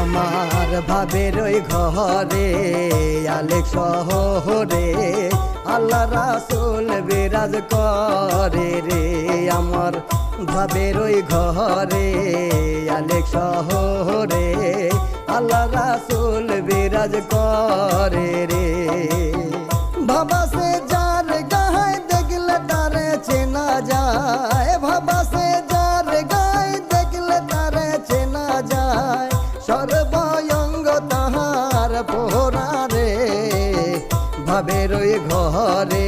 আমার ভাবের ওই ঘরে আলেক শহরে আল্লাহ রাসূল বিরাজ করে রে। আমার ভাবের ওই ঘরে আলেক শহরে আল্লাহ রাসূল বিরাজ করে রে। বাবা সে যার গায়ে দেখলে তারে চেনা যায়, বাবা সে যার গায়ে দেখলে তারে চেনা যায়, সর্বঙ্গ তাহার পোহরা রে। ভাবের ওই ঘরে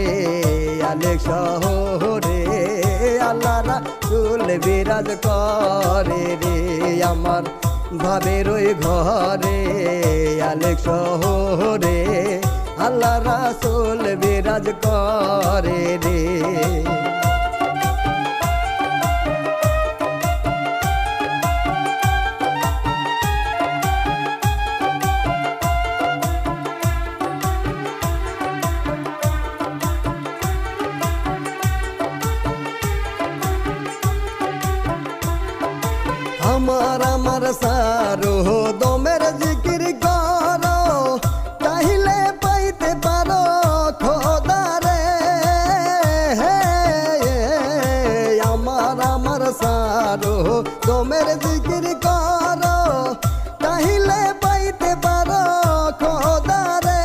আলেক শহরে আল্লাহ রাসূল বিরাজ করে রে। আমার ভাবের ওই ঘরে আলেক শহরে আল্লাহ রাসূল বিরাজ করে রে। আমার সারো দমের জিকির করো, চাইলে পাইতে পারো খোদা রে। আমার সারো দমের জিকির করো, চাইলে পাইতে পারো খোদা রে।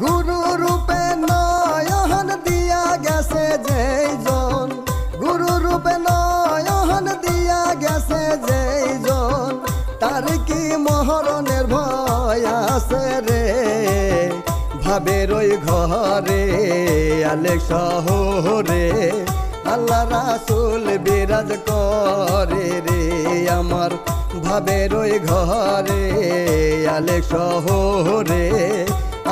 গুরু রূপে নয়ন দিয়া গেছে যেইজন, গুরু রূপে নয়ন দিয়া গেছে যেইজন, তার কি মরণের ভয় আছে রে। ভাবের ওই ঘরে আলেক শহরে আল্লাহ রাসূল বিরাজ করে রে। আমার ভাবের ওই ঘরে আলেক শহরে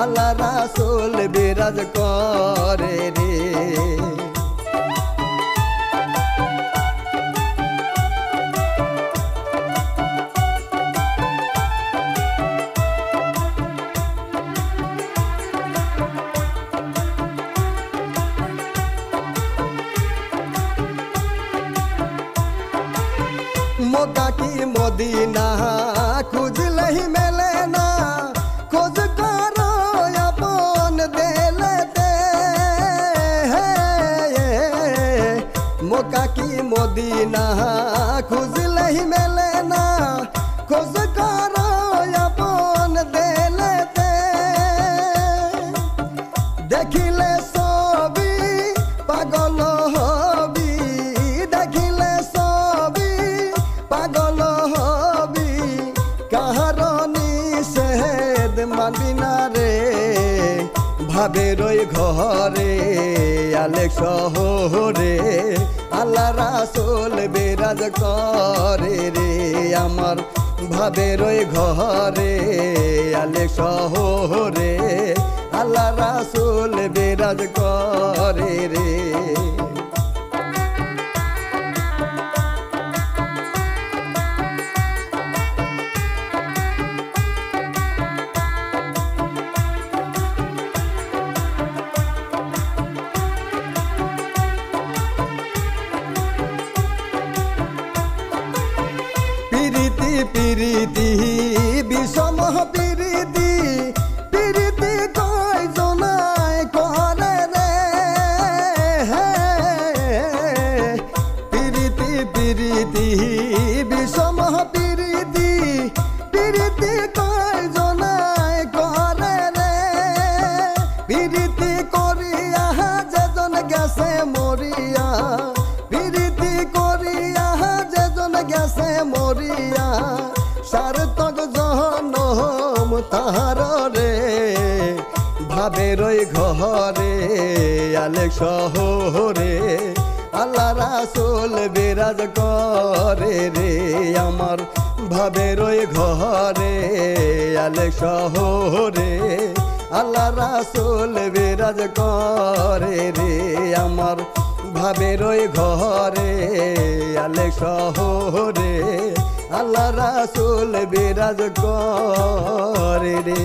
আল্লাহ রাসূল বিরাজ করে রে। मक्का की मदीना खुजले ही मेले ना, खोज करो अपन दिलते। मक्का की मदीना खुजले ही मेले ना, खोज करो अपन दिलते। देखिले सभी पागल हबी, देखिले सभी पागल हबी, কাহারনি সেদ মানবি না রে। ভাবের ওই ঘরে আলেক শহরে আল্লাহ রাসূল বিরাজ করে রে। আমার ভাবের ওই ঘরে আলেক শহরে আল্লাহ রাসূল বিরাজ করে রে। পিরিতি পিরিতি বিষম পিরিতি, পিরিতি কয়জনায় করে রে। পিরিতি পিরিতি বিষম পিরিতি, পিরিতি কয়জনায় করে রে। পিরিতি করিয়া যেজন গেছে মরিয়া, পিরিতি করিয়া যেজন গেছে মরিয়া, সার্থক জনম তাহার রে। ভাবের ওই ঘরে আলেক শহরে আল্লাহ রাসূল বিরাজ করে রে। আমার ভাবের ওই ঘরে আলেক শহরে আল্লাহ রাসূল বিরাজ করে রে। আমার ভাবের ওই ঘরে আলেক শহরে আল্লাহ রাসূল বিরাজ করে রে।